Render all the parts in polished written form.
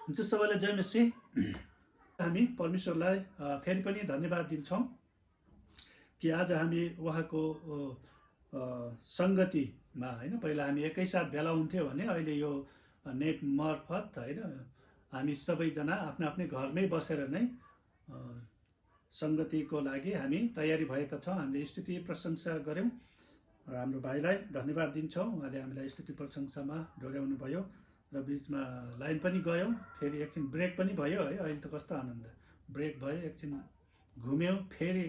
हुन्छ, सबैलाई जय मसीह। हामी परमेश्वरलाई फेरि पनि धन्यवाद दिन्छौँ कि आज हामी उहाँको सङ्गतिमा होइन, पहिला हामी एकैसाथ भेला हुन्थ्यो भने अहिले यो नेट मार्फत होइन हामी सबैजना आफ्नो आफ्नै घरमै बसेर नै सङ्गतिको लागि हामी तयारी भएका छौँ। हामीले स्तुति प्रशंसा गऱ्यौँ र हाम्रो भाइलाई धन्यवाद दिन्छौँ। उहाँले हामीलाई स्तुति प्रशंसामा डोर्याउनु भयो र बिचमा लाइन पनि गयो, फेरि एकछिन ब्रेक पनि भयो है। अहिले त कस्तो आनन्द, ब्रेक भयो, एकछिन घुम्यौँ, फेरि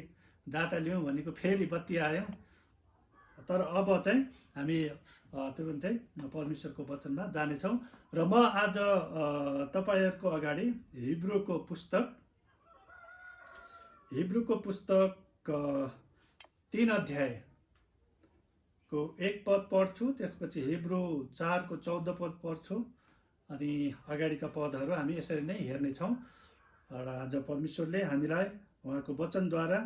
डाटा लियौँ भनेको फेरि बत्ती आयो। तर अब चाहिँ हामी तुरुन्तै परमेश्वरको वचनमा जानेछौँ र म आज तपाईँहरूको अगाडि हिब्रूको पुस्तक 3 अध्यायको 1 पद पढ्छु, त्यसपछि हिब्रू 4 को 14 पद पढ्छु अनि अगाडिका पदहरू हामी यसरी नै हेर्नेछौँ। र आज परमेश्वरले हामीलाई उहाँको वचनद्वारा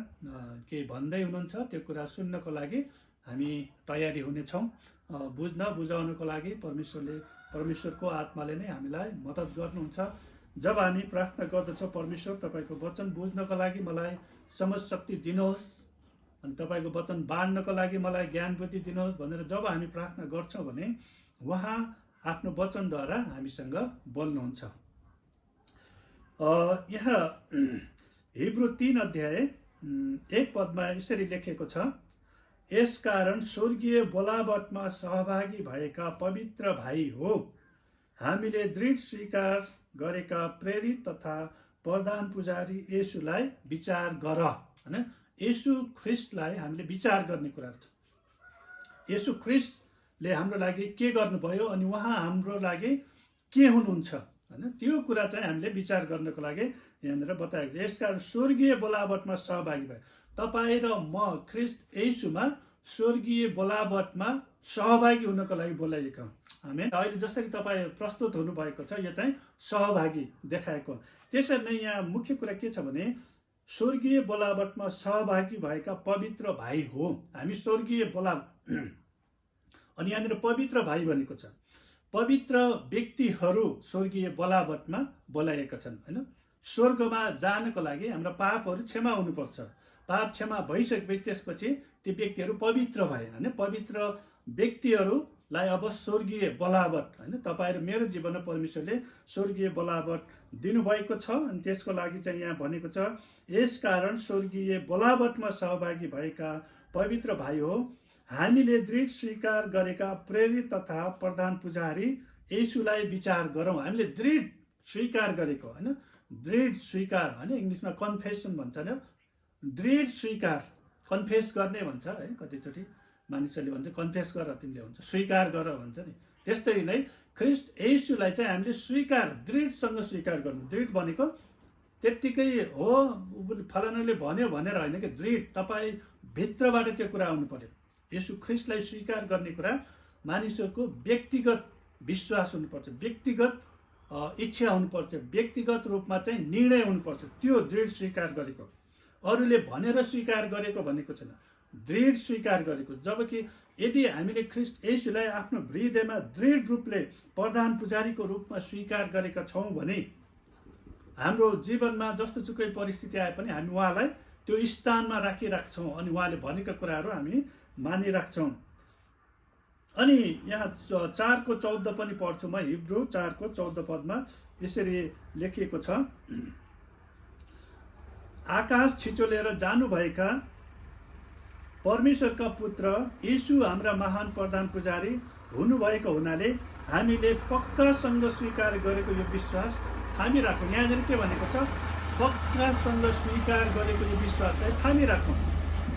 के भन्दै हुनुहुन्छ त्यो कुरा सुन्नको लागि हामी तयारी हुनेछौँ। बुझाउनको लागि परमेश्वरको आत्माले नै हामीलाई मद्दत गर्नुहुन्छ। जब हामी प्रार्थना गर्दछौँ, परमेश्वर तपाईँको वचन बुझ्नको लागि मलाई समझ शक्ति दिनुहोस् अनि तपाईँको वचन बाँड्नको लागि मलाई ज्ञान बुद्धि दिनुहोस् भनेर जब हामी प्रार्थना गर्छौँ भने उहाँ आफ्नो वचनद्वारा हामीसँग बोल्नुहुन्छ। यहाँ हिब्रू 3 अध्याय 1 पदमा यसरी लेखेको छ, यसकारण स्वर्गीय बोलावटमा सहभागी भएका पवित्र भाइ हो, हामीले दृढ स्वीकार गरेका प्रेरित तथा प्रधान पुजारी येशूलाई विचार गर। हैन, येशू ख्रिस्टलाई हामीले विचार गर्ने कुराहरू छ। येशू ख्रिस्टले हाम्रो लागि के गर्नुभयो अनि उहाँ हाम्रो लागि के हुनुहुन्छ हैन, त्यो कुरा चाहिँ हामीले विचार गर्नको लागि यहाँनिर बताएको छ। यसकारण स्वर्गीय बोलावटमा सहभागी भए, तपाईँ र म ख्रिस्ट येशूमा स्वर्गीय बोलावटमा सहभागी हुनको लागि बोलाइएको हौँ। आमेन। अहिले जसरी तपाईँ प्रस्तुत हुनुभएको छ, यो चाहिँ सहभागी देखाएको। त्यसरी नै यहाँ मुख्य कुरा के छ भने स्वर्गीय बोलावटमा सहभागी भएका पवित्र भाइ हो, हामी स्वर्गीय अनि यहाँनिर पवित्र भाइ भनेको छ, पवित्र व्यक्तिहरू स्वर्गीय बोलावटमा बोलाइएका छन् हैन। स्वर्गमा जानको लागि हाम्रा पापहरू क्षमा हुनुपर्छ। पाप क्षमा भइसकेपछि त्यसपछि ती व्यक्तिहरू पवित्र भए हैन। पवित्र व्यक्तिहरूलाई अब स्वर्गीय बोलावट हैन, तपाईँ र मेरो जीवनमा परमेश्वरले स्वर्गीय बोलावट दिनुभएको छ। अनि त्यसको लागि चाहिँ यहाँ भनेको छ, यसकारण स्वर्गीय बोलावटमा सहभागी भएका पवित्र भाइ हो, हामीले दृढ स्वीकार गरेका प्रेरित तथा प्रधान पुजारी येशूलाई विचार गरौँ। हामीले दृढ स्वीकार गरेको हैन, दृढ स्वीकार हैन, इङ्ग्लिसमा कन्फेसन भन्छ नि, दृढ स्वीकार, कन्फेस गर्ने भन्छ है, कतिचोटि मानिसहरूले भन्छ कन्फेस गर तिमीले भन्छ, स्वीकार गर भन्छ नि। त्यस्तै नै ख्रिस्ट येशूलाई चाहिँ हामीले स्वीकार, दृढसँग स्वीकार गर्नु। दृढ भनेको त्यत्तिकै हो फलानाले भन्यो भनेर होइन कि, दृढ तपाईँ भित्रबाट त्यो कुरा आउनु पर्यो। येशू ख्रिस्टलाई स्वीकार गर्ने कुरा मानिसहरूको व्यक्तिगत विश्वास हुनुपर्छ, व्यक्तिगत इच्छा हुनुपर्छ, व्यक्तिगत रूपमा चाहिँ निर्णय हुनुपर्छ। त्यो दृढ स्वीकार गरेको, अरूले भनेर स्वीकार गरेको भनेको छैन, दृढ स्वीकार गरेको। जबकि यदि हामीले ख्रिस्ट येशूलाई आफ्नो हृदयमा दृढ रूपले प्रधान पुजारीको रूपमा स्वीकार गरेका छौँ भने हाम्रो जीवनमा जस्तोसुकै परिस्थिति आए पनि हामी उहाँलाई त्यो स्थानमा राखिराख्छौँ अनि उहाँले भनेका कुराहरू हामी मानिराख्छौँ। अनि यहाँ 4 को 14 पनि पढ्छु म। हिब्रू 4 को 14 पदमा यसरी लेखिएको छ, आकाश छिचोलेर जानुभएका परमेश्वरका पुत्र येशू हाम्रा महान प्रधान पुजारी हुनुभएको हुनाले हामीले पक्कासँग स्वीकार गरेको यो विश्वास थामी राखौँ। यहाँनिर के भनेको छ, पक्कासँग स्वीकार गरेको यो विश्वासलाई थामी राखौँ।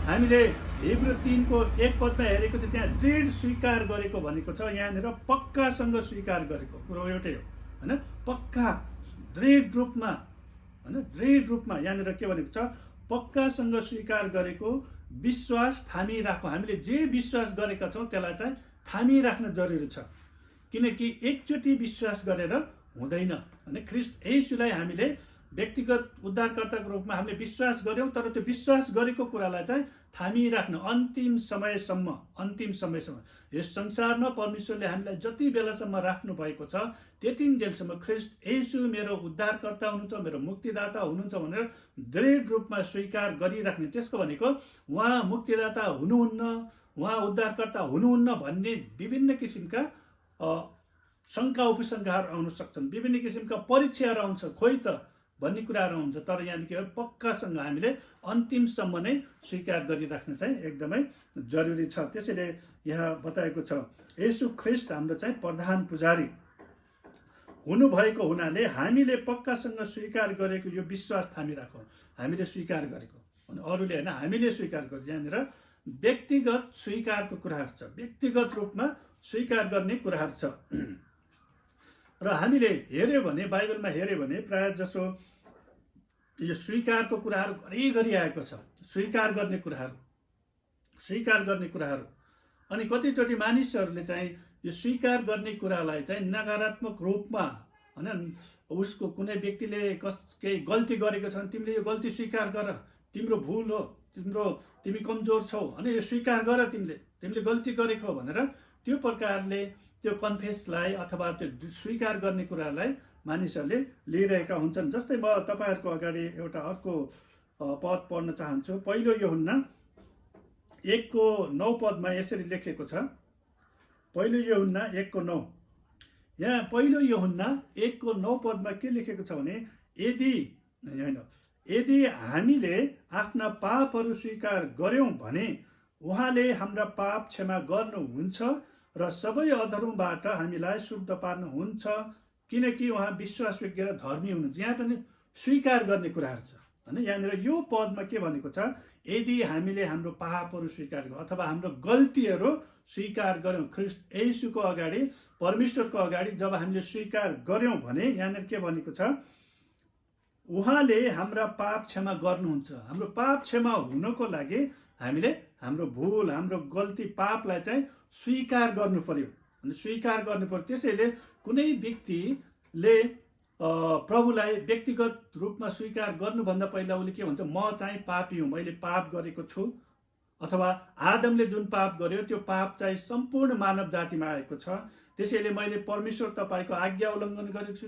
हामीले हिब्रू 3 को 1 पदमा हेरेको थियो, त्यहाँ दृढ स्वीकार गरेको भनेको छ, यहाँनिर पक्कासँग स्वीकार गरेको कुरो एउटै हो हैन। पक्का दृढ रूपमा हैन, दृढ रूपमा यहाँनिर के भनेको छ, पक्कासँग स्वीकार गरेको विश्वास थामी राखौँ। हामीले जे विश्वास गरेका छौँ त्यसलाई चाहिँ थामी राख्न जरुरी छ, किनकि एकचोटि विश्वास गरेर हुँदैन हैन। ख्रिस्ट येशूलाई हामीले व्यक्तिगत उद्धारकर्ताको रूपमा हामीले विश्वास गर्यौँ, तर त्यो विश्वास गरेको कुरालाई चाहिँ थामिराख्नु अन्तिम समयसम्म यस संसारमा परमेश्वरले हामीलाई जति बेलासम्म राख्नु भएको छ त्यतिन्जेलसम्म ख्रीष्ट येशू मेरो उद्धारकर्ता हुनुहुन्छ, मेरो मुक्तिदाता हुनुहुन्छ भनेर दृढ रूपमा स्वीकार गरिराख्ने। त्यसको भनेको उहाँ मुक्तिदाता हुनुहुन्न, उहाँ उद्धारकर्ता हुनुहुन्न भन्ने विभिन्न किसिमका शङ्का उपशङ्काहरू आउन सक्छन्, विभिन्न किसिमका परीक्षाहरू आउँछ, खोइ त भन्ने कुराहरू हुन्छ। तर यहाँदेखि पक्कासँग हामीले अन्तिमसम्म नै स्वीकार गरिराख्न चाहिँ एकदमै जरुरी छ। त्यसैले यहाँ बताएको छ येशू ख्रीष्ट हाम्रो चाहिँ प्रधान पुजारी हुनुभएको हुनाले हामीले पक्कासँग स्वीकार गरेको यो विश्वास थामिराखौँ। हामीले स्वीकार गरेको अनि अरूले होइन, हामीले स्वीकार गरेको। यहाँनिर व्यक्तिगत स्वीकारको कुराहरू छ, व्यक्तिगत रूपमा स्वीकार गर्ने कुराहरू छ। र हामीले हेऱ्यो भने बाइबलमा हेऱ्यो भने प्रायः जसो यो स्वीकारको कुराहरू घरिघरि आएको छ, स्वीकार गर्ने कुराहरू। अनि कतिचोटि मानिसहरूले चाहिँ यो स्वीकार गर्ने कुरालाई चाहिँ नकारात्मक रूपमा, होइन, उसको कुनै व्यक्तिले केही गल्ती गरेको छ भने तिमीले यो गल्ती स्वीकार गर, तिम्रो भुल हो, तिमी कमजोर छौ, अनि यो स्वीकार गर, तिमीले गल्ती गरेको भनेर त्यो प्रकारले त्यो कन्फेसलाई अथवा त्यो स्वीकार गर्ने कुरालाई मानिसहरूले लिइरहेका हुन्छन्। जस्तै म तपाईँहरूको अगाडि एउटा अर्को पद पढ्न चाहन्छु। पहिलो यूहन्ना 1:9 यसरी लेखेको छ। पहिलो यूहन्ना 1:9। यहाँ पहिलो यूहन्ना 1:9 के लेखेको छ भने यदि हामीले आफ्ना पापहरू स्वीकार गर्यौं भने उहाँले हाम्रा पाप क्षमा गर्नुहुन्छ र सबै अधर्मबाट हामीलाई शुद्ध पार्नुहुन्छ, किनकि उहाँ विश्वासयोग्य र धर्मी हुनुहुन्छ। यहाँ पनि स्वीकार गर्ने कुराहरू छ, होइन। यहाँनिर यो पदमा के भनेको छ, यदि हामीले हाम्रो पापहरू स्वीकार गर्यौँ अथवा हाम्रो गल्तीहरू स्वीकार गर्यौँ ख्रीष्ट येशूको अगाडि, परमेश्वरको अगाडि जब हामीले स्वीकार गर्यौँ भने यहाँनिर के भनेको छ, उहाँले हाम्रा पाप क्षमा गर्नुहुन्छ। हाम्रो पाप क्षमा हुनको लागि हामीले हाम्रो भुल, हाम्रो गल्ती, पापलाई चाहिँ स्वीकार गर्नु पर्यो, अनि स्वीकार गर्नु पर्यो। त्यसैले कुनै व्यक्तिले प्रभुलाई व्यक्तिगत रूपमा स्वीकार गर्नुभन्दा पहिला उसले के भन्छ, म चाहिँ पापी हुँ, मैले पाप गरेको छु, अथवा आदमले जुन पाप गर्यो त्यो पाप चाहिँ सम्पूर्ण मानव जातिमा आएको छ। त्यसैले मैले परमेश्वर तपाईँको आज्ञा उल्लङ्घन गरेको छु,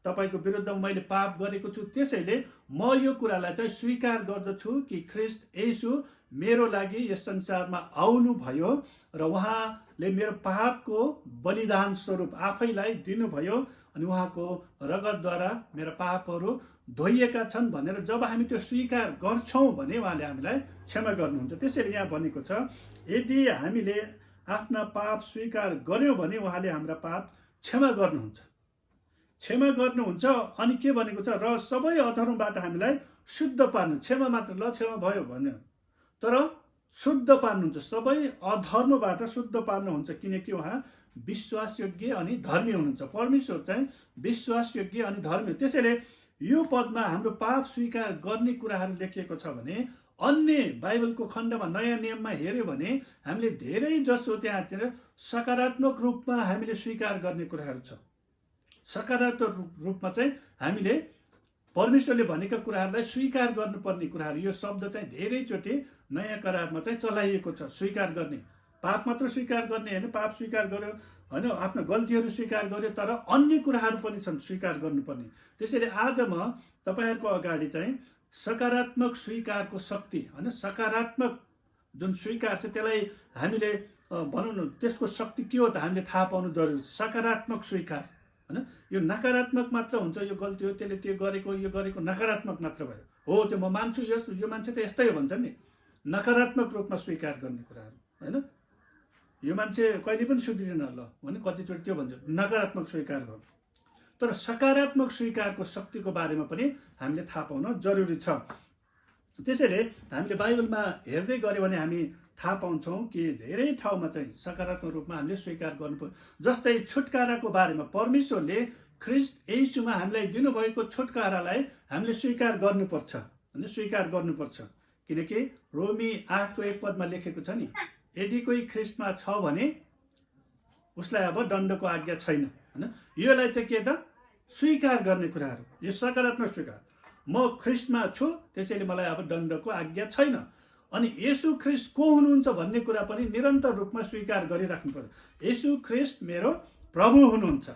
तपाईँको विरुद्धमा मैले पाप गरेको छु। त्यसैले म यो कुरालाई चाहिँ स्वीकार गर्दछु कि ख्रीष्ट येशू मेरो लागि यस संसारमा आउनुभयो र उहाँले मेरो पापको बलिदान स्वरूप आफैलाई दिनुभयो, अनि उहाँको रगतद्वारा मेरा पापहरू धोइएका छन् भनेर जब हामी त्यो स्वीकार गर्छौँ भने उहाँले हामीलाई क्षमा गर्नुहुन्छ। त्यसैले यहाँ भनेको छ, यदि हामीले आफ्ना पाप स्वीकार गर्यौँ भने उहाँले हाम्रा पाप क्षमा गर्नुहुन्छ। अनि के भनेको छ, र सबै अधर्मबाट हामीलाई शुद्ध पार्नु। क्षमा मात्र, ल क्षमा भयो भन्यो, तर शुद्ध पार्नुहुन्छ, सबै अधर्मबाट शुद्ध पार्नुहुन्छ, किनकि उहाँ विश्वासयोग्य अनि धर्मी हुनुहुन्छ। परमेश्वर चाहिँ विश्वासयोग्य अनि धर्मी। त्यसैले यो पदमा हाम्रो पाप स्वीकार गर्ने कुराहरू लेखिएको छ भने अन्य बाइबलको खण्डमा नयाँ नियममा हेऱ्यो भने हामीले धेरै जसो त्यहाँ सकारात्मक रूपमा हामीले स्वीकार गर्ने कुराहरू छ। सकारात्मक रूपमा चाहिँ हामीले परमेश्वरले भनेका कुराहरूलाई स्वीकार गर्नुपर्ने कुराहरू, यो शब्द चाहिँ धेरैचोटि नयाँ करारमा चाहिँ चलाइएको छ। स्वीकार गर्ने, पाप मात्र स्वीकार गर्ने होइन, पाप स्वीकार गर्यो होइन, आफ्नो गल्तीहरू स्वीकार गर्यो, तर अन्य कुराहरू पनि छन् स्वीकार गर्नुपर्ने। त्यसैले आज म तपाईँहरूको अगाडि चाहिँ सकारात्मक स्वीकारको शक्ति, होइन, सकारात्मक जुन स्वीकार छ त्यसलाई हामीले भनौँ न, त्यसको शक्ति के हो त हामीले थाहा पाउनु जरुरी छ। सकारात्मक स्वीकार, होइन, यो नकारात्मक मात्र हुन्छ, यो गल्ती हो, त्यसले त्यो गरेको, यो गरेको नकारात्मक मात्र भयो, हो त्यो म मान्छु, यो मान्छे त यस्तै हो भन्छ नि, नकारात्मक रूपमा स्वीकार गर्ने कुराहरू, होइन। यो मान्छे कहिले पनि सुध्रिएन ल भने कतिचोटि त्यो भन्छ, नकारात्मक स्वीकार गर्नु। तर सकारात्मक स्वीकारको शक्तिको बारेमा पनि हामीले थाहा पाउन जरुरी छ। त्यसैले हामीले बाइबलमा हेर्दै गऱ्यो भने हामी थाहा पाउँछौँ कि धेरै ठाउँमा चाहिँ सकारात्मक रूपमा हामीले स्वीकार गर्नुपर्छ। जस्तै छुटकाराको बारेमा परमेश्वरले ख्रीष्ट येशूमा हामीलाई दिनुभएको छुटकारालाई हामीले स्वीकार गर्नुपर्छ, होइन, स्वीकार गर्नुपर्छ। किनकि रोमी 8:1 लेखेको छ नि, यदि कोही ख्रीष्टमा छ भने उसलाई अब दण्डको आज्ञा छैन, होइन। योलाई चाहिँ के त स्वीकार गर्ने कुराहरू, यो सकारात्मक स्वीकार। म ख्रिस्टमा छु, त्यसैले मलाई अब दण्डको आज्ञा छैन। अनि येशू ख्रिस्ट को हुनुहुन्छ भन्ने कुरा पनि निरन्तर रूपमा स्वीकार गरिराख्नु पर्यो। येशू ख्रिस्ट मेरो प्रभु हुनुहुन्छ,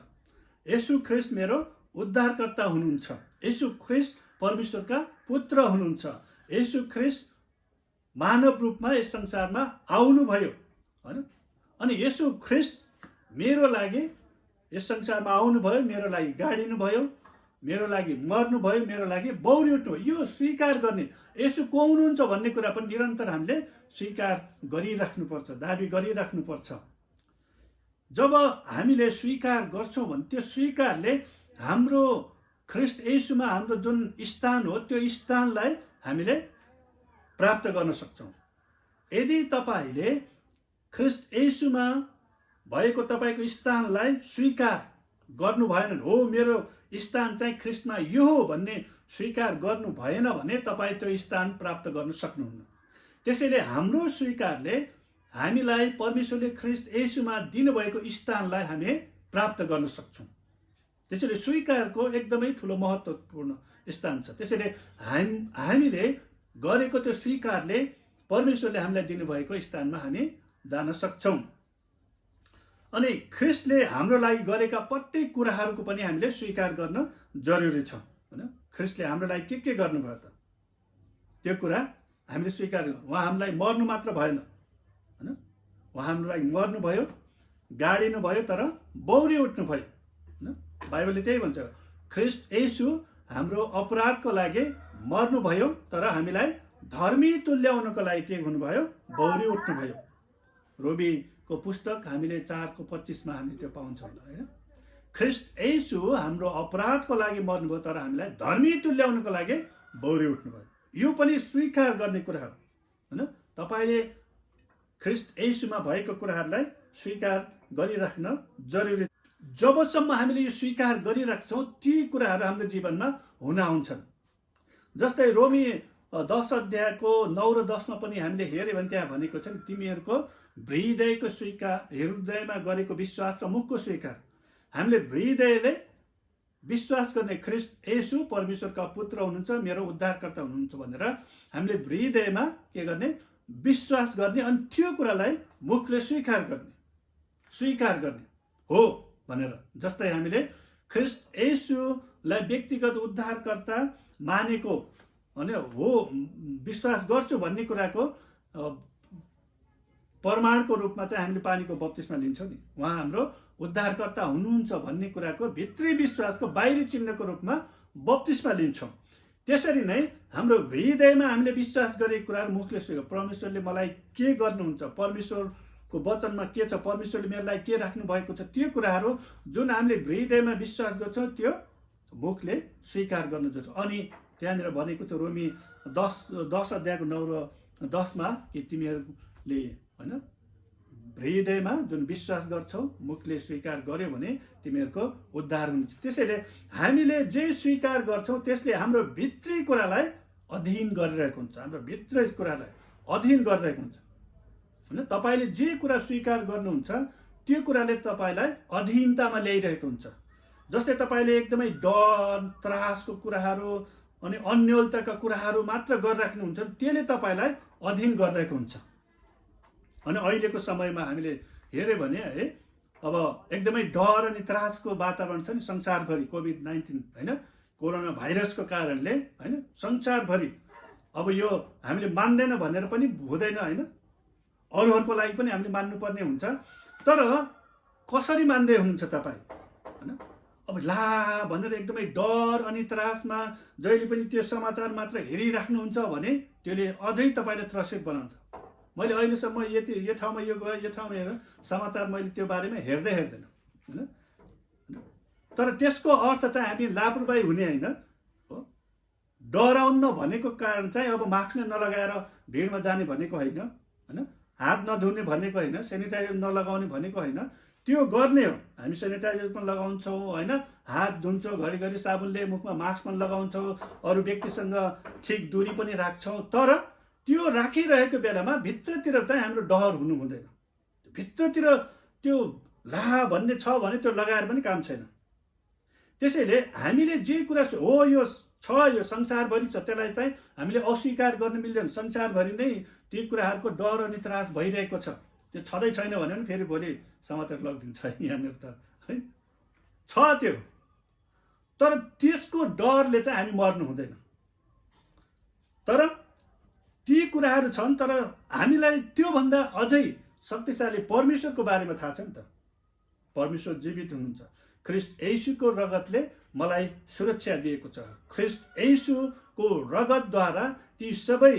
येशू ख्रिस्ट मेरो उद्धारकर्ता हुनुहुन्छ, येशू ख्रिस्ट परमेश्वरका पुत्र हुनुहुन्छ, येशू ख्रिस्ट मानव रूपमा यस संसारमा आउनुभयो हैन। अनि येशू ख्रिस्ट मेरो लागि यस संसारमा आउनुभयो, मेरो लागि गाडिनुभयो, मेरो लागि मर्नुभयो, मेरो लागि बौरी उठ्नुभयो। यो स्वीकार गर्ने, येशू को हुनुहुन्छ भन्ने कुरा पनि निरन्तर हामीले स्वीकार गरिराख्नुपर्छ, दाबी गरिराख्नुपर्छ। जब हामीले स्वीकार गर्छौँ भने त्यो स्वीकारले हाम्रो ख्रिस्ट येशूमा हाम्रो जुन स्थान हो त्यो स्थानलाई हामीले प्राप्त गर्न सक्छौँ। यदि तपाईले ख्रिस्ट येशूमा भएको तपाईको स्थानलाई स्वीकार गर्नु भएन, हो मेरो स्थान चाहिँ ख्रिस्टमा यो हो भन्ने स्वीकार गर्नु भएन भने तपाईँ त्यो स्थान प्राप्त गर्न सक्नुहुन्न। त्यसैले हाम्रो स्वीकारले हामीलाई परमेश्वरले ख्रिस्ट येशूमा दिनुभएको स्थानलाई हामी प्राप्त गर्न सक्छौँ। त्यसैले स्वीकारको एकदमै ठुलो महत्त्वपूर्ण स्थान छ। त्यसैले हामीले गरेको त्यो स्वीकारले परमेश्वरले हामीलाई दिनुभएको स्थानमा हामी जान सक्छौँ। अनि ख्रिस्टले हाम्रो लागि गरेका प्रत्येक कुराहरूको पनि हामीले स्वीकार गर्न जरुरी छ हैन। ख्रिस्टले हाम्रो लागि के गर्नुभयो त त्यो कुरा हामीले स्वीकार गर्नु। उहाँ हामीलाई मर्नु मात्र भएन हैन, उहाँ हाम्रो लागि मर्नुभयो, गाडिनु भयो, तर बौरी उठ्नु भयो हैन। बाइबलले त्यही भन्छ, ख्रिस्ट येशू हाम्रो अपराधको लागि मर्नुभयो, तर हामीलाई धर्मी तुल्याउनको लागि के हुनुभयो, बौरी उठ्नुभयो। रोमीको पुस्तक हामीले 4:25 हामीले त्यो पाउँछौँ हैन। ख्रिस्ट येशू हाम्रो अपराधको लागि मर्नुभयो, तर हामीलाई धर्मी तुल्याउनको लागि बौरी उठ्नुभयो। यो पनि स्वीकार गर्ने कुरा हो हैन। तपाईले ख्रिस्ट येशूमा भएको कुराहरूलाई स्वीकार गरिराख्न जरुरी। जबसम्म हामीले यो स्वीकार गरिराख्छौँ ती कुराहरू हाम्रो जीवनमा हुन आउँछन्। जस्तै रोमी 10:9 र 10 पनि हामीले हेर्यो भने त्यहाँ भनेको छ, तिमीहरूको हृदयको स्वीकार, हृदयमा गरेको विश्वास र मुखको स्वीकार। हामीले हृदयले विश्वास गर्ने ख्रिस्ट येशू परमेश्वरका पुत्र हुनुहुन्छ, मेरो उद्धारकर्ता हुनुहुन्छ भनेर हामीले हृदयमा के गर्ने, विश्वास गर्ने। अनि त्यो कुरालाई मुखले स्वीकार गर्ने हो भनेर। जस्तै हामीले ख्रिस्ट येशूलाई व्यक्तिगत उद्धारकर्ता मानेको अनि हो विश्वास गर्छु भन्ने कुराको प्रमाणको रूपमा चाहिँ हामीले पानीको बप्तिस्मा लिन्छौँ नि। उहाँ हाम्रो उद्धारकर्ता हुनुहुन्छ भन्ने कुराको भित्री विश्वासको बाहिरी चिन्हको रूपमा बप्तिस्मा लिन्छौँ। त्यसरी नै हाम्रो हृदयमा हामीले विश्वास गरेको कुराहरू मुखले स्वीकार, परमेश्वरले मलाई के गर्नुहुन्छ, परमेश्वरको वचनमा के छ, परमेश्वरले मेरो लागि के राख्नु भएको छ, त्यो कुराहरू जुन हामीले हृदयमा विश्वास गर्छौँ त्यो मुखले स्वीकार गर्नु जरुरी। अनि त्यहाँनिर भनेको छ रोमी 10:9 र 10 कि तिमीहरूले हैन हृदयमा जुन विश्वास गर्छौ, मुखले स्वीकार गर्यो भने तिमीहरूको उद्धार हुन्छ। त्यसैले हामीले जे स्वीकार गर्छौँ त्यसले हाम्रो भित्री कुरालाई अधीन गरिरहेको हुन्छ, हाम्रो भित्री कुरालाई अधीन गरिरहेको हुन्छ हैन। तपाईले जे कुरा स्वीकार गर्नुहुन्छ त्यो कुराले तपाईलाई अधीनतामा ल्याइरहेको हुन्छ। जस्तै तपाईले एकदमै डर, त्रासको कुराहरू अनि अन्योलताका कुराहरू मात्र गरिराख्नुहुन्छ, त्यसले तपाईलाई अधीन गरिरहेको हुन्छ। अनि अहिलेको समयमा हामीले हेर्यो भने है, अब एकदमै डर अनि त्रासको वातावरण छ नि संसारभरि। कोभिड-19 हैन, कोरोना भाइरसको कारणले हैन संसारभरि। अब यो हामीले मान्दैन भनेर पनि हुँदैन हैन, अरूहरूको लागि पनि हामीले मान्नुपर्ने हुन्छ। तर कसरी मान्दै हुनुहुन्छ तपाईँ हैन? अब ला भनेर एकदमै डर अनि त्रासमा जहिले पनि त्यो समाचार मात्र हेरिराख्नुहुन्छ भने त्यसले अझै तपाईँलाई त्रसित बनाउँछ। मैले अहिलेसम्म यो ठाउँमा यो गयो, यो ठाउँमा हेर, समाचार मैले त्यो बारेमा हेर्दैन हैन। तर त्यसको अर्थ चाहिँ हामी लापरवाही हुने हैन हो। डराउन भनेको कारण चाहिँ अब मास्क नै नलगाएर भिडमा जाने भनेको हैन हैन, हात नधुने भनेको हैन, सेनिटाइजर नलगाउने भनेको हैन। त्यो गर्ने हो, हामी सेनिटाइजर पनि लगाउँछौँ हैन, हात धुन्छौँ, घरिघरि साबुनले मुखमा मास्क पनि लगाउँछौँ, अरू व्यक्तिसँग ठिक दूरी पनि राख्छौँ। तर त्यो राखिरहेको बेलामा भित्रतिर चाहिँ हाम्रो डर हुनु हुँदैन। भित्रतिर त्यो ला भन्ने छ भने त्यो लगाएर पनि काम छैन। त्यसैले हामीले जे कुरा हो यो छ, यो संसारभरि छ, त्यसलाई चाहिँ हामीले अस्वीकार गर्न मिल्दैन। संसारभरि नै ती कुराहरूको डर अनि त्रास भइरहेको छ। त्यो छँदै छैन भने पनि फेरि भोलि समाचार लगिदिन्छ यहाँनिर त है, छ त्यो। तर त्यसको डरले चाहिँ हामी मर्नु हुँदैन। तर ती कुराहरू छन्, तर हामीलाई त्योभन्दा अझै शक्तिशाली परमेश्वरको बारेमा थाहा छ नि त। परमेश्वर जीवित हुनुहुन्छ। ख्रिस्ट येशूको रगतले मलाई सुरक्षा दिएको छ। ख्रिस्ट येशूको रगतद्वारा ती सबै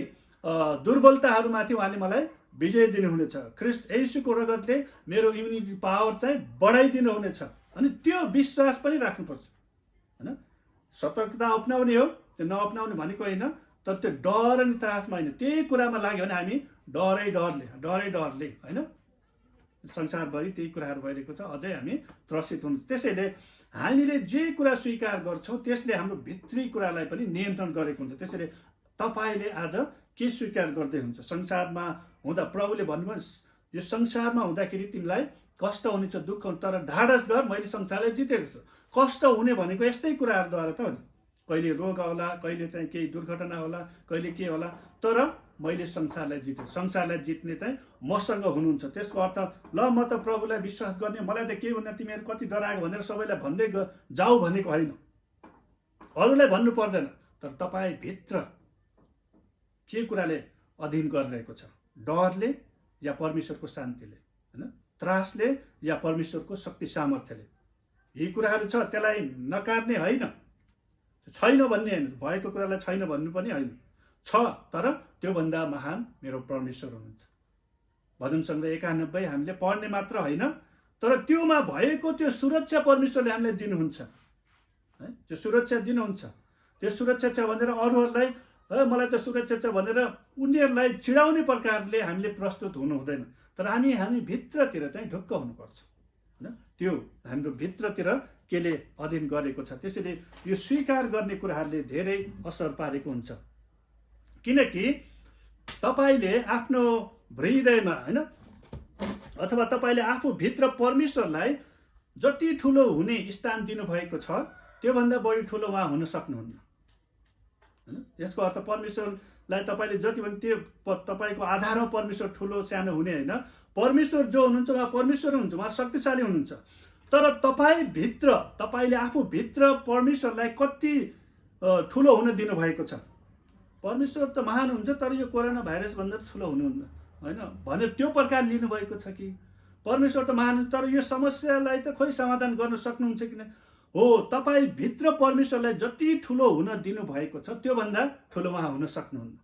दुर्बलताहरूमाथि उहाँले मलाई विजय दिनुहुनेछ। ख्रिस्ट येशूको रगतले मेरो इम्युनिटी पावर चाहिँ बढाइदिनु हुनेछ। अनि त्यो विश्वास पनि राख्नुपर्छ होइन। सतर्कता अपनाउने हो, त्यो नअपनाउने भनेको होइन। तर त्यो डर अनि त्रासमा होइन, त्यही कुरामा लाग्यो भने हामी डरै डरले होइन, संसारभरि त्यही कुराहरू भइरहेको छ, अझै हामी त्रसित हुन्छौँ। त्यसैले हामीले जे कुरा स्वीकार गर्छौँ त्यसले हाम्रो भित्री कुरालाई पनि नियन्त्रण गरेको हुन्छ। त्यसैले तपाईँले आज के स्वीकार गर्दै हुन्छ? संसारमा हुँदा प्रभुले भन्नुभयो यो संसारमा हुँदाखेरि तिमीलाई कष्ट हुनेछ, दुःख हुन्छ, तर ढाडस गर, मैले संसारलाई जितेको छु। कष्ट हुने भनेको यस्तै कुराहरूद्वारा त हो नि। कहिले रोग होला, कहिले चाहिँ केही दुर्घटना होला, कहिले के होला, तर मैले संसारलाई जितेँ। संसारलाई जित्ने चाहिँ मसँग हुनुहुन्छ। त्यसको अर्थ ल म त प्रभुलाई विश्वास गर्ने, मलाई त केही हुन्न, तिमीहरू कति डराएको भनेर सबैलाई भन्दै जाऊ भनेको होइन, अरूलाई भन्नु पर्दैन। तर तपाईँ भित्र के कुराले अधीन गरिरहेको छ? डरले या परमेश्वरको शान्तिले होइन, त्रासले या परमेश्वरको शक्ति सामर्थ्यले? यी कुराहरू छ, त्यसलाई नकार्ने होइन, छैन भन्ने होइन, भएको कुरालाई छैन भन्नु पनि होइन, छ। तर त्योभन्दा महान मेरो परमेश्वर हुनुहुन्छ। भजन सङ्ग्रह 91 हामीले पढ्ने मात्र होइन, तर त्योमा भएको त्यो सुरक्षा परमेश्वरले हामीलाई दिनुहुन्छ है। त्यो सुरक्षा दिनुहुन्छ। त्यो सुरक्षा छ भनेर अरूहरूलाई मलाई त सुरक्षा छ भनेर उनीहरूलाई चिडाउने प्रकारले हामीले प्रस्तुत हुनु हुँदैन। तर हामी भित्रतिर चाहिँ ढुक्क हुनुपर्छ होइन। त्यो हाम्रो भित्रतिर केले अधीन गरेको छ। त्यसैले यो स्वीकार गर्ने कुराहरूले धेरै असर पारेको हुन्छ। किनकि तपाईँले आफ्नो हृदयमा होइन, अथवा तपाईँले आफूभित्र परमेश्वरलाई जति ठुलो हुने स्थान दिनुभएको छ त्योभन्दा बढी ठुलो उहाँ हुन सक्नुहुन्न होइन। यसको अर्थ परमेश्वरलाई तपाईँले जति भने त्यो तपाईँको आधारमा परमेश्वर ठुलो सानो हुने होइन। परमेश्वर जो हुनुहुन्छ उहाँ परमेश्वर हुनुहुन्छ, उहाँ शक्तिशाली हुनुहुन्छ। तर तपाईँले आफूभित्र परमेश्वरलाई कति ठुलो हुन दिनुभएको छ? परमेश्वर त महान हुन्छ, तर यो कोरोना भाइरसभन्दा ठुलो हुनुहुन्न होइन भनेर त्यो प्रकार लिनुभएको छ कि? परमेश्वर त महान हुन्छ, तर यो समस्यालाई त खोइ समाधान गर्न सक्नुहुन्छ कि नै? हो, तपाईँभित्र परमेश्वरलाई जति ठुलो हुन दिनुभएको छ त्योभन्दा ठुलो उहाँ हुन सक्नुहुन्न।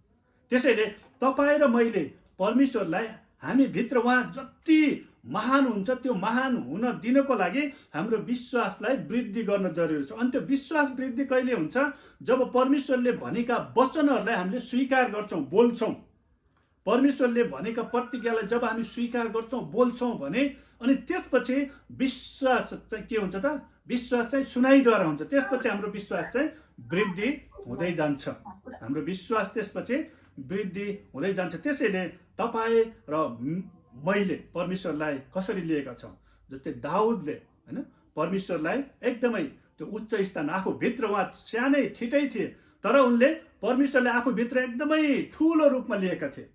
त्यसैले तपाईँ र मैले परमेश्वरलाई हामीभित्र उहाँ जति महान हुन्छ त्यो महान हुन दिनको लागि हाम्रो विश्वासलाई वृद्धि गर्न जरुरी छ। अनि त्यो विश्वास वृद्धि कहिले हुन्छ? जब परमेश्वरले भनेका वचनहरूलाई हामीले स्वीकार गर्छौँ, बोल्छौँ। परमेश्वरले भनेका प्रतिज्ञालाई जब हामी स्वीकार गर्छौँ, बोल्छौँ भने अनि त्यसपछि विश्वास चाहिँ के हुन्छ त? विश्वास चाहिँ सुनाइद्वारा हुन्छ। त्यसपछि हाम्रो विश्वास चाहिँ वृद्धि हुँदै जान्छ। हाम्रो विश्वास त्यसपछि वृद्धि हुँदै जान्छ। त्यसैले तपाईँ र मैले परमेश्वरलाई कसरी लिएका छौँ? जस्तै दाउदले होइन परमेश्वरलाई एकदमै त्यो उच्च स्थान आफूभित्र, उहाँ सानै ठिटै थिए तर उनले परमेश्वरले आफूभित्र एकदमै ठुलो रूपमा लिएका थिए।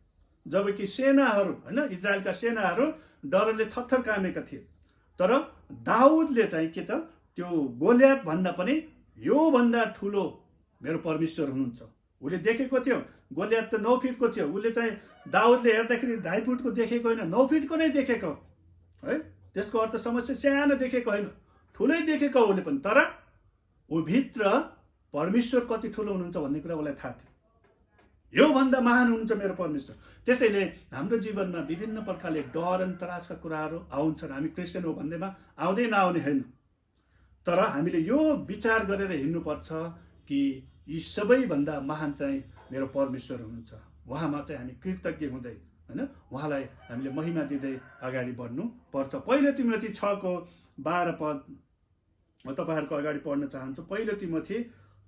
जबकि सेनाहरू होइन, इजरायलका सेनाहरू डरले थरथर कामेका थिए। तर दाउदले चाहिँ के त त्यो गोलियत भन्दा पनि योभन्दा ठुलो मेरो परमेश्वर हुनुहुन्छ। उसले देखेको थियो गोलियत त 9 फिटको थियो, उसले चाहिँ दाउदले हेर्दाखेरि 2.5 फुटको देखेको होइन, 9 फिटको नै देखेको है। त्यसको अर्थ समस्या सानो देखेको होइन, ठुलै देखेको उसले पनि। तर ऊभित्र परमेश्वर कति ठुलो हुनुहुन्छ भन्ने कुरा उसलाई थाहा थियो। योभन्दा महान हुनुहुन्छ मेरो परमेश्वर। त्यसैले हाम्रो जीवनमा विभिन्न प्रकारले डर अनि त्रासका कुराहरू आउँछन्। हामी क्रिस्चियन हो भन्दैमा आउँदै नआउने होइन, तर हामीले यो विचार गरेर हिँड्नुपर्छ कि यी सबैभन्दा महान चाहिँ मेरो परमेश्वर हुनुहुन्छ। उहाँमा चाहिँ हामी कृतज्ञ हुँदै होइन उहाँलाई हामीले महिमा दिँदै अगाडि बढ्नु पर्छ। 1 तिमोथी 6:12 म तपाईँहरूको अगाडि पढ्न चाहन्छु। 1 तिमोथी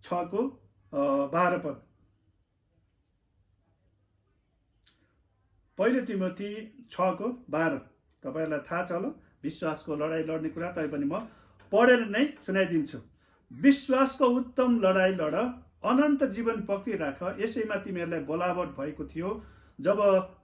6:12 1 तिमोथी 6:12 तपाईँहरूलाई थाहा छ होला, विश्वासको लडाइँ लड्ने कुरा, तैपनि म पढेर नै सुनाइदिन्छु। विश्वासको उत्तम लडाई लड, अनन्त जीवन पक्रिराख। यसैमा तिमीहरूलाई बोलावट भएको थियो जब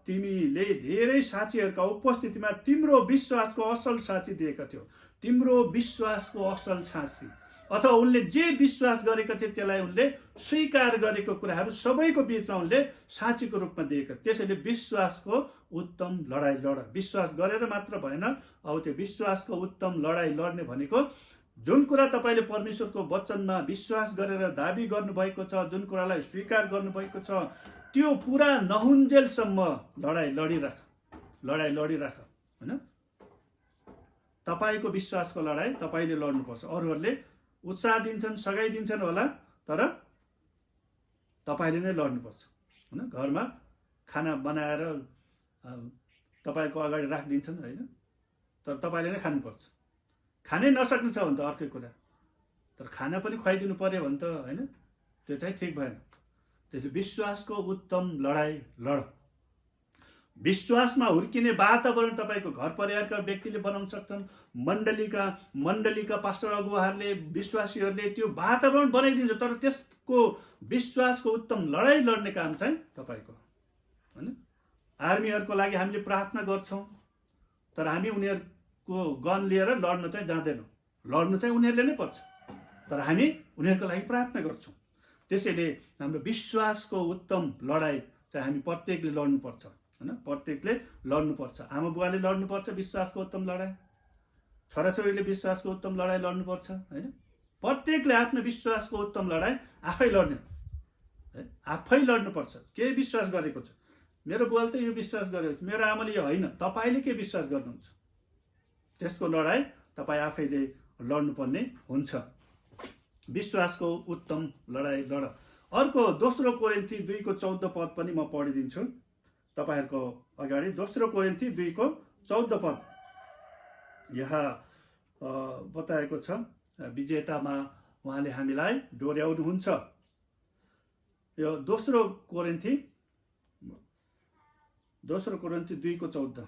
तिमीले धेरै साक्षीहरूका उपस्थितिमा तिम्रो विश्वासको असल साक्षी दिएका थियौ। तिम्रो विश्वासको असल साक्षी, अथवा उनले जे विश्वास गरेका थिए त्यसलाई उनले स्वीकार गरेको कुराहरू सबैको बिचमा उनले साक्षीको रूपमा दिएका। त्यसैले विश्वासको उत्तम लडाई लड। विश्वास गरेर मात्र भएन, अब त्यो विश्वासको उत्तम लडाई लड्ने भनेको जुन कुरा तपाईँले परमेश्वरको वचनमा विश्वास गरेर दाबी गर्नुभएको छ, जुन कुरालाई स्वीकार गर्नुभएको छ, त्यो पुरा नहुन्जेलसम्म लडाई लडिराख होइन। तपाईँको विश्वासको लडाई तपाईँले लड्नुपर्छ। अरूहरूले उत्साह दिन्छन्, सघाइदिन्छन् होला, तर तपाईँले नै लड्नुपर्छ होइन। घरमा खाना बनाएर तपाईँको अगाडि राखिदिन्छन् होइन, तर तपाईँले नै खानुपर्छ। खानै नसक्नु छ भने त अर्कै कुरा, तर खाना पनि खुवाइदिनु पर्यो भने त होइन, त्यो चाहिँ ठिक भएन। त्यसले विश्वासको उत्तम लडाई लड। विश्वासमा हुर्किने वातावरण तपाईँको घर परिवारका व्यक्तिले बनाउन सक्छन्, मण्डलीका पास्टर अगुवाहरूले, विश्वासीहरूले त्यो वातावरण बनाइदिन्छ। तर त्यसको विश्वासको उत्तम लडाई लड्ने काम चाहिँ तपाईँको होइन। आर्मीहरूको लागि हामीले प्रार्थना गर्छौँ, तर हामी उनीहरूको गन लिएर लड्न चाहिँ जाँदैनौँ। लड्नु चाहिँ उनीहरूले नै पर्छ, तर हामी उनीहरूको लागि प्रार्थना गर्छौँ। त्यसैले हाम्रो विश्वासको उत्तम लडाई चाहिँ हामी प्रत्येकले लड्नुपर्छ होइन। प्रत्येकले लड्नुपर्छ। आमा बुवाले लड्नुपर्छ विश्वासको उत्तम लडाई, छोराछोरीले विश्वासको उत्तम लडाई लड्नुपर्छ होइन। प्रत्येकले आफ्नो विश्वासको उत्तम लडाई आफै लड्ने है, आफै लड्नुपर्छ। के विश्वास गरेको छ, मेरो बुवाले त यो विश्वास गरेको छ, मेरो आमाले यो होइन, तपाईँले के विश्वास गर्नुहुन्छ, त्यसको लडाई तपाईँ आफैले लड्नुपर्ने हुन्छ। विश्वासको उत्तम लडाई लड। अर्को 2 कोरिन्थी 2:14 पनि म पढिदिन्छु तपाईहरुको अगाडि। 2 कोरिन्थी 2:14 यहाँ बताएको छ, विजेतामा उहाँले हामीलाई डोर्याउनुहुन्छ। यो 2 कोरिन्थी 2:14।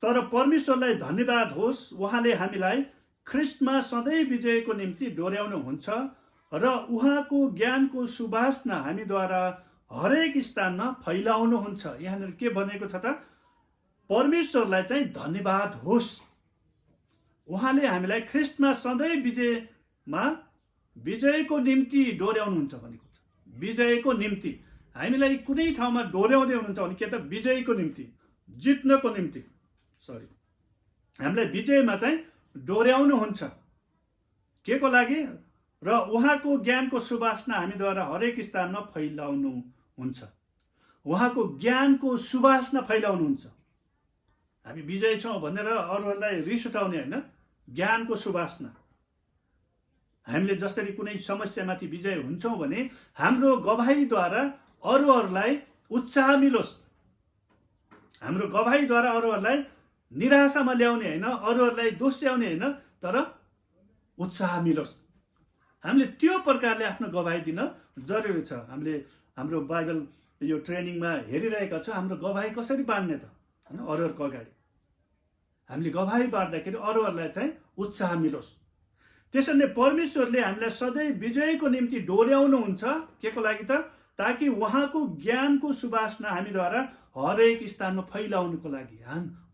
तर परमेश्वरलाई धन्यवाद होस्, उहाँले हामीलाई ख्रिस्टमा सधैँ विजयको निम्ति डोर्याउनुहुन्छ र उहाँको ज्ञानको सुवासना हामीद्वारा हरेक स्थानमा फैलाउनुहुन्छ। यहाँनिर के भनेको छ त, परमेश्वरलाई चाहिँ धन्यवाद होस्, उहाँले हामीलाई ख्रिस्टमा सधैँ विजयको निम्ति डोर्याउनुहुन्छ भनेको छ। विजयको निम्ति हामीलाई कुनै ठाउँमा डोर्याउँदै हुनुहुन्छ भने के त, विजयको निम्ति, जित्नको निम्ति, हामीलाई विजयमा चाहिँ डोर्याउनुहुन्छ। के को लागि, र उहाँको ज्ञानको सुवासना हामीद्वारा हरेक स्थानमा फैलाउनुहुन्छ। उहाँको ज्ञानको सुवासना फैलाउनुहुन्छ। हामी विजय छौँ भनेर अरूहरूलाई रिस उठाउने होइन, ज्ञानको सुवासना। हामीले जसरी कुनै समस्यामाथि विजय हुन्छौँ भने हाम्रो गवाहीद्वारा अरूहरूलाई उत्साह मिलोस्, हाम्रो गवाहीद्वारा अरूहरूलाई निराशामा ल्याउने होइन, अरूहरूलाई दोस्याउने होइन, तर उत्साह मिलोस्। हामीले त्यो प्रकारले आफ्नो गवाही दिन जरुरी छ। हामीले हाम्रो बाइबल यो ट्रेनिङमा हेरिरहेका छौँ, हाम्रो गवाही कसरी बाँड्ने त हैन, अरूहरूको अगाडि हामीले गवाही बाँड्दाखेरि अरूहरूलाई चाहिँ उत्साह मिलोस्। त्यसैले परमेश्वरले हामीलाई सधैँ विजयको निम्ति डोर्याउनुहुन्छ। के को लागि त, ताकि उहाँको ज्ञानको सुवासना हामीद्वारा हरेक स्थानमा फैलाउनुको लागि।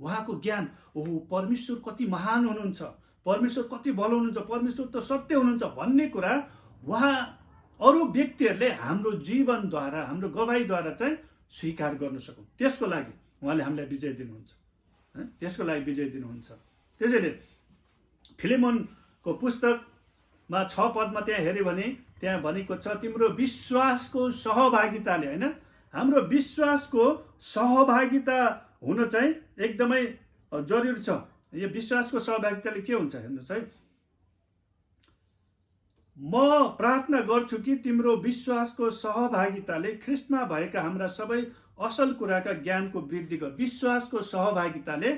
उहाँको ज्ञान, ओहो परमेश्वर कति महान हुनुहुन्छ, परमेश्वर कति बल हुनुहुन्छ, परमेश्वर त सत्य हुनुहुन्छ भन्ने कुरा उहाँ अरू व्यक्तिहरूले हाम्रो जीवनद्वारा, हाम्रो गवाहीद्वारा चाहिँ स्वीकार गर्न सकौँ। त्यसको लागि उहाँले हामीलाई विजय दिनुहुन्छ, त्यसको लागि विजय दिनुहुन्छ। त्यसैले फिलेमोनको पुस्तकमा 6 पदमा त्यहाँ हेऱ्यो भने त्यहाँ भनेको छ, तिम्रो विश्वासको सहभागिताले, होइन, हाम्रो विश्वासको सहभागिता हुन चाहिँ एकदमै जरुरी छ। यो विश्वासको सहभागिताले के हुन्छ हेर्नुहोस् है, म प्रार्थना गर्छु कि तिम्रो विश्वासको सहभागिताले ख्रिस्टमा भएका हाम्रा सबै असल कुराका ज्ञानको वृद्धि गर। विश्वासको सहभागिताले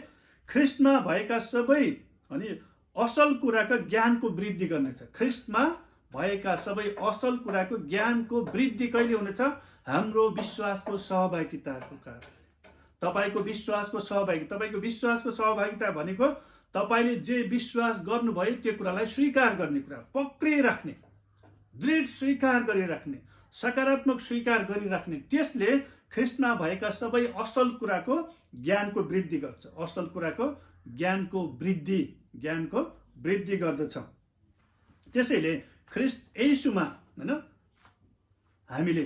ख्रिस्टमा भएका सबै अनि असल कुराका ज्ञानको वृद्धि गर्नेछ। ख्रिस्टमा भएका सबै असल कुराको ज्ञानको वृद्धि कहिले हुनेछ, हाम्रो विश्वासको सहभागिताको कारण। तपाईको विश्वासको सहभागिता भनेको तपाईले जे विश्वास गर्नुभयो त्यो कुरालाई स्वीकार गर्ने कुरा, पक्रिराख्ने, दृढ स्वीकार गरिराख्ने, सकारात्मक स्वीकार गरिराख्ने, त्यसले ख्रिस्टमा भएका सबै असल कुराको ज्ञानको वृद्धि गर्छ। असल कुराको ज्ञानको वृद्धि गर्दछ। त्यसैले ख्रिस्ट येशूमा हैन हामीले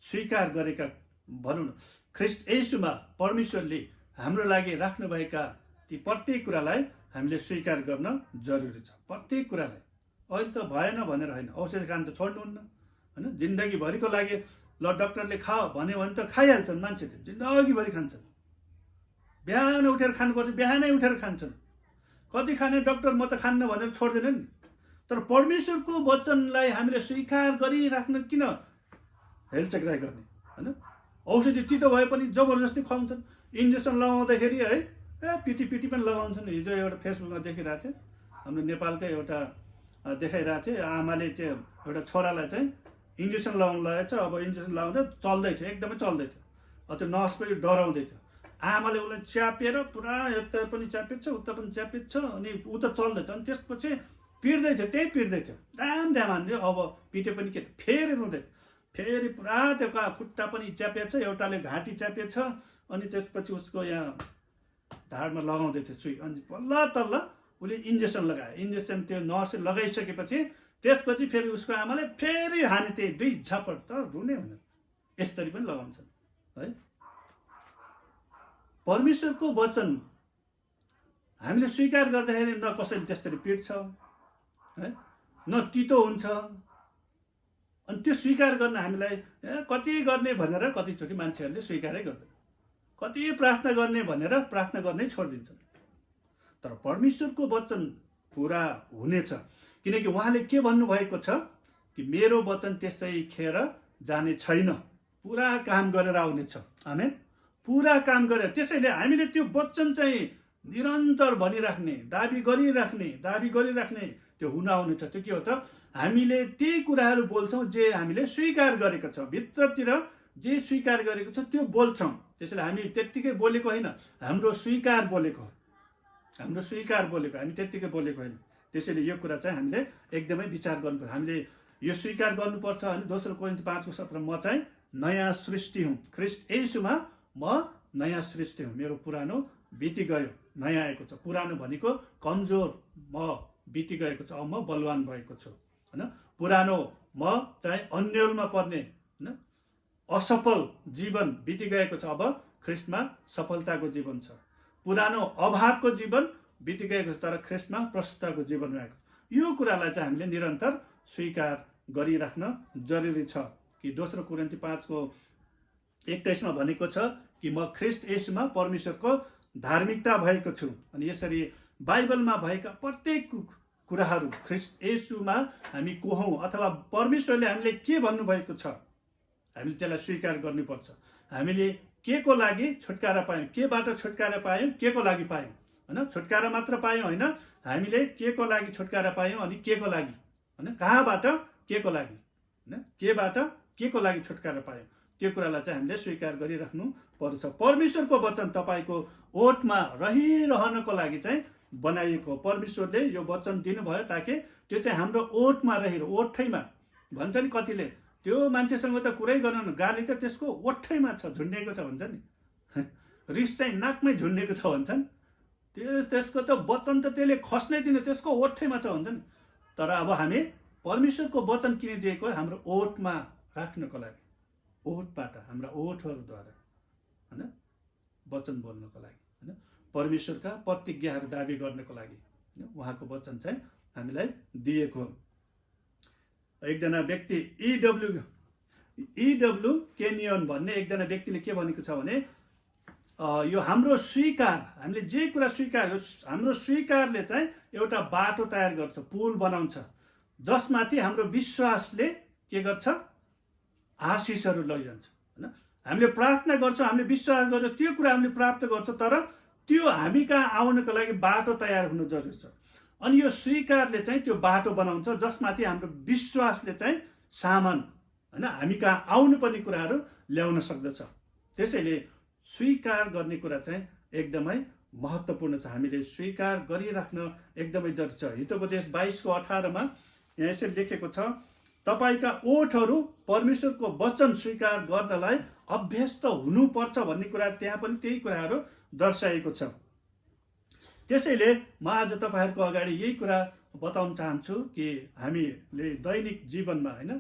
स्वीकार गरेका, भनौँ न, ख्रिस्ट येशूमा परमेश्वरले हाम्रो लागि राख्नुभएका ती प्रत्येक कुरालाई हामीले स्वीकार गर्न जरुरी छ। प्रत्येक कुरालाई। अहिले त भएन भनेर होइन, औषधि खान त छोड्नुहुन्न हैन। जिन्दगीभरिको लागि ल डाक्टरले खाओ भन्यो भने त खाइहाल्छन् मान्छेले, जिन्दगीभरि खान्छन्। बिहान उठेर खानुपर्छ, बिहानै उठेर खान्छन्। कति खाने डाक्टर म त खान्न भनेर छोड्दैनन् नि। तर परमेश्वरको वचनलाई हामीले स्वीकार गरिराख्न किन हेलचक्राइ गर्ने हैन। औषधि तितो भए पनि जबरजस्ती खुवाउँछन्। इन्जेक्सन लगाउँदाखेरि है पिटी पनि लगाउँछन्। हिजो एउटा फेसबुकमा देखिरहेको थिएँ, हाम्रो नेपालकै एउटा देखाइरहेको थियो। आमाले त्यो एउटा छोरालाई चाहिँ इन्जेक्सन लगाउनु लगाएको छ। अब इन्जेक्सन लगाउँदा चल्दै थियो, एकदमै चल्दै थियो। त्यो नर्स पनि डराउँदै थियो। आमाले उसलाई च्यापेर पुरा यता पनि च्यापेको छ, उता पनि च्यापेको छ, अनि ऊ त चल्दैछ। अनि त्यसपछि पिट्दै थियो, त्यही पिट्दै थियो, ड्याम हान्थ्यो। अब पिटे पनि के, फेरि रुँदै, फेरि पुरा त्यो खुट्टा पनि च्यापेको छ, एउटाले घाँटी च्यापेको छ। अनि त्यसपछि उसको यहाँ ढाडमा लगाउँदै थियो सुई। अनि बल्ल तल्ल उसले इन्जेक्सन लगायो। इन्जेक्सन त्यो नर्सले लगाइसकेपछि त्यसपछि फेरि उसको आमाले फेरि हाने, त्यही 2 झापड। त रुने हुँदैन, यसरी पनि लगाउँछन् है। परमेश्वरको वचन हामीले स्वीकार गर्दाखेरि न कसैले त्यसरी पिट्छ है, न तितो हुन्छ। अनि त्यो स्वीकार गर्न हामीलाई कति गर्ने भनेर कतिचोटि मान्छेहरूले स्वीकारै गर्दैन। कति प्रार्थना गर्ने भनेर प्रार्थना गर्नै छोडिदिन्छन्। तर परमेश्वरको वचन पुरा हुनेछ, किनकि उहाँले के भन्नुभएको छ कि मेरो वचन त्यसै खेर जाने छैन, पुरा काम गरेर आउनेछ। आमेन। पुरा काम गरेर। त्यसैले हामीले त्यो वचन चाहिँ निरन्तर भनिराख्ने, दाबी गरिराख्ने त्यो हुन आउनेछ। त्यो के हो त, हामीले त्यही कुराहरू बोल्छौँ जे हामीले स्वीकार गरेको छ। भित्रतिर जे स्वीकार गरेको छ त्यो बोल्छौँ। त्यसैले हामी त्यत्तिकै बोलेको होइन, हाम्रो स्वीकार बोलेको, हामी त्यत्तिकै बोलेको होइन। त्यसैले यो कुरा चाहिँ हामीले एकदमै विचार गर्नुपर्छ। हामीले यो स्वीकार गर्नुपर्छ। अनि 2 कोरिन्थी 5:17 म चाहिँ नयाँ सृष्टि हुँ, ख्रिस्ट येशूमा म नयाँ सृष्टि हुँ, मेरो पुरानो बिति गयो, नयाँ आएको छ। पुरानो भनेको कमजोर म बिति गएको छ, अब म बलवान भएको छु हैन। पुरानो म चाहिँ अन्यलमा पर्ने हैन असफल जीवन बिति गएको छ, अब ख्रिस्टमा सफलताको जीवन छ। पुरानो अभावको जीवन बिति गएको छ, तर ख्रिस्टमा प्रशस्तताको जीवन आएको छ। यो कुरालाई चाहिँ हामीले निरन्तर स्वीकार गरिराख्न जरुरी छ। कि 2 कोरिन्थी 5:21 भनेको छ कि म ख्रिस्ट येशूमा परमेश्वरको धार्मिकता भएको छु। अनि यसरी बाइबलमा भएका प्रत्येक कुराहरू ख्रिस्ट येशूमा हामी को हौँ अथवा परमेश्वरले हामीले के भन्नुभएको छ, हामीले त्यसलाई स्वीकार गर्नुपर्छ। हामीले के को लागि छुटकारा पायौँ, केबाट छुटकारा पायौँ, के को लागि पायौँ हैन। छुटकारा मात्र पायौँ होइन, हामीले के को लागि छुटकारा पायौँ, अनि के को लागि हैन, कहाँबाट के को लागि हैन, केबाट के को लागि छुटकारा पायौँ, त्यो कुरालाई चाहिँ हामीले स्वीकार गरिराख्नु पर्छ। परमेश्वरको वचन तपाईको ओठमा रहिरहनको लागि चाहिँ बनाइएको। परमेश्वरले यो वचन दिनुभयो ताकि त्यो चाहिँ हाम्रो ओठमा ओठैमा भन्छ नि कतिले, त्यो मान्छेसँग त कुरै गर्न, गाली त त्यसको ओठैमा छ, झुन्डिएको छ भन्छ नि। रिस चाहिँ नाकमै झुन्डिएको छ भन्छन्। त्यसको त वचन त त्यसले खस्नै दिने, त्यसको ओठैमा छ भन्छ नि। तर अब हामी परमेश्वरको वचन किनिदिएको हाम्रो ओठमा राख्नको लागि, ओठबाट हाम्रा ओठहरूद्वारा हैन वचन बोल्नको लागि हैन, परमेश्वरका प्रतिज्ञाहरू दाबी गर्नको लागि उहाँको वचन चाहिँ हामीलाई दिएको। एकजना व्यक्ति इडब्ल्यू केनियन भन्ने एकजना व्यक्तिले के भनेको छ भने, यो हाम्रो स्वीकार, हामीले जे कुरा स्वीकार, हाम्रो स्वीकारले चाहिँ एउटा बाटो तयार गर्छ, पुल बनाउँछ, जसमाथि हाम्रो विश्वासले के गर्छ, आशिषहरू लैजान्छ हैन। हामीले प्रार्थना गर्छौँ, हामीले विश्वास गर्छौँ, त्यो कुरा हामीले प्राप्त गर्छौँ, तर त्यो हामी कहाँ आउनको लागि बाटो तयार हुनु जरुरी छ। अनि यो स्वीकारले चाहिँ त्यो बाटो बनाउँछ जसमाथि हाम्रो विश्वासले चाहिँ सामान हैन हामी कहाँ आउनुपर्ने कुराहरू ल्याउन सक्दछ। त्यसैले स्वीकार गर्ने कुरा चाहिँ एकदमै महत्त्वपूर्ण छ, हामीले स्वीकार गरिराख्न एकदमै जरुरी छ। हितोपदेश 22:18 यहाँ यसरी लेखेको छ, तपाईँका ओठहरू परमेश्वरको वचन स्वीकार गर्नलाई अभ्यस्त हुनुपर्छ भन्ने कुरा त्यहाँ पनि त्यही कुराहरू दर्शाएको छ। त्यसैले म आज तपाईँहरूको अगाडि यही कुरा बताउन चाहन्छु कि हामीले दैनिक जीवनमा होइन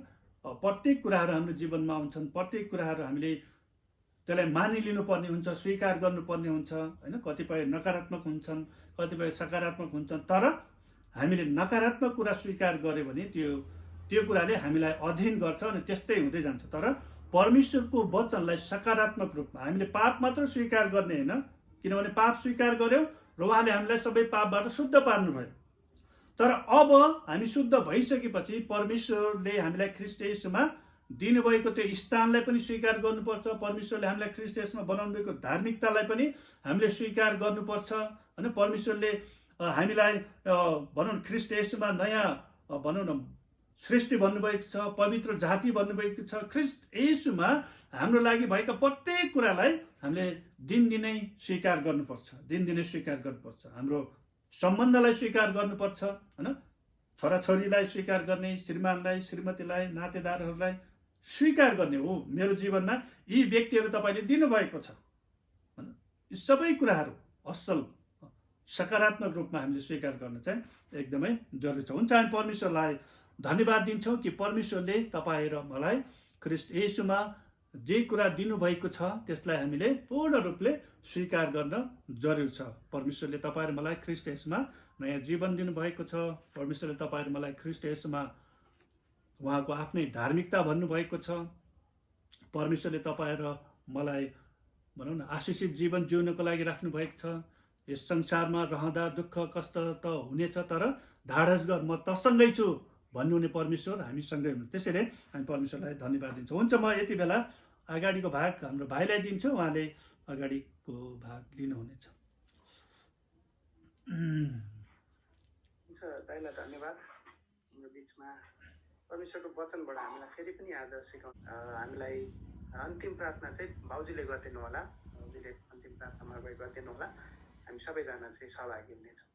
प्रत्येक कुराहरू हाम्रो जीवनमा आउँछन्, प्रत्येक कुराहरू हामीले त्यसलाई मानिलिनुपर्ने हुन्छ, स्वीकार गर्नुपर्ने हुन्छ होइन। कतिपय नकारात्मक हुन्छन्, कतिपय सकारात्मक हुन्छन्, तर हामीले नकारात्मक कुरा स्वीकार गर्यो भने त्यो कुराले हामीलाई अधीन गर्छ अनि त्यस्तै हुँदै जान्छ। तर परमेश्वरको वचनलाई सकारात्मक रूपमा हामीले पाप मात्र स्वीकार गर्ने होइन, किनभने पाप स्वीकार गर्यो र उहाँले हामीलाई सबै पापबाट शुद्ध पार्नुभयो। तर अब हामी शुद्ध भइसकेपछि परमेश्वरले हामीलाई ख्रीष्ट येशूमा दिनुभएको त्यो स्थानलाई पनि स्वीकार गर्नुपर्छ। परमेश्वरले हामीलाई ख्रीष्ट येशूमा बनाउनु भएको धार्मिकतालाई पनि हामीले स्वीकार गर्नुपर्छ होइन। परमेश्वरले हामीलाई भनौँ न ख्रीष्ट येशूमा नयाँ भनौँ न सृष्टि भन्नुभएको छ, पवित्र जाति भन्नुभएको छ। ख्रीष्ट येशूमा हाम्रो लागि भएका प्रत्येक कुरालाई हामीले दिनदिनै स्वीकार गर्नुपर्छ, दिनदिनै स्वीकार गर्नुपर्छ। हाम्रो सम्बन्धलाई स्वीकार गर्नुपर्छ होइन, छोराछोरीलाई स्वीकार गर्ने, श्रीमानलाई, श्रीमतीलाई, नातेदारहरूलाई स्वीकार गर्ने हो। मेरो जीवनमा यी व्यक्तिहरू तपाईँले दिनुभएको छ होइन। यी सबै कुराहरू असल सकारात्मक रूपमा हामीले स्वीकार गर्न चाहिँ एकदमै जरुरी छ। हुन्छ, हामी परमेश्वरलाई धन्यवाद दिन्छौँ कि परमेश्वरले तपाईँ र मलाई ख्रीष्ट येशूमा जे कुरा दिनुभएको छ त्यसलाई हामीले पूर्ण रूपले स्वीकार गर्न जरुरी छ। परमेश्वरले तपाईँ र मलाई ख्रीष्ट येशूमा नयाँ जीवन दिनुभएको छ। परमेश्वरले तपाईँ र मलाई ख्रीष्ट येशूमा उहाँको आफ्नै धार्मिकता भन्नुभएको छ। परमेश्वरले तपाईँ र मलाई भनौँ न आशिषित जीवन जिउनको लागि राख्नुभएको छ। यस संसारमा रहँदा दुःख कष्ट त हुनेछ, तर ढाडस गर म तसँगै छु भन्नुहुने परमेश्वर हामीसँगै हुनु। त्यसैले हामी परमेश्वरलाई धन्यवाद दिन्छौँ। हुन्छ, म यति बेला अगाडिको भाग हाम्रो भाइलाई दिन्छु, उहाँले अगाडिको भाग लिनुहुनेछ। हुन्छ, दाइलाई धन्यवाद। हाम्रो बिचमा परमेश्वरको वचनबाट हामीलाई फेरि पनि आज हामीलाई अन्तिम प्रार्थना चाहिँ भाउजूले गरिदिनु होला। भाउजूले अन्तिम प्रार्थनामा गरिदिनु होला। हामी सबैजना चाहिँ सहभागी हुनेछौँ।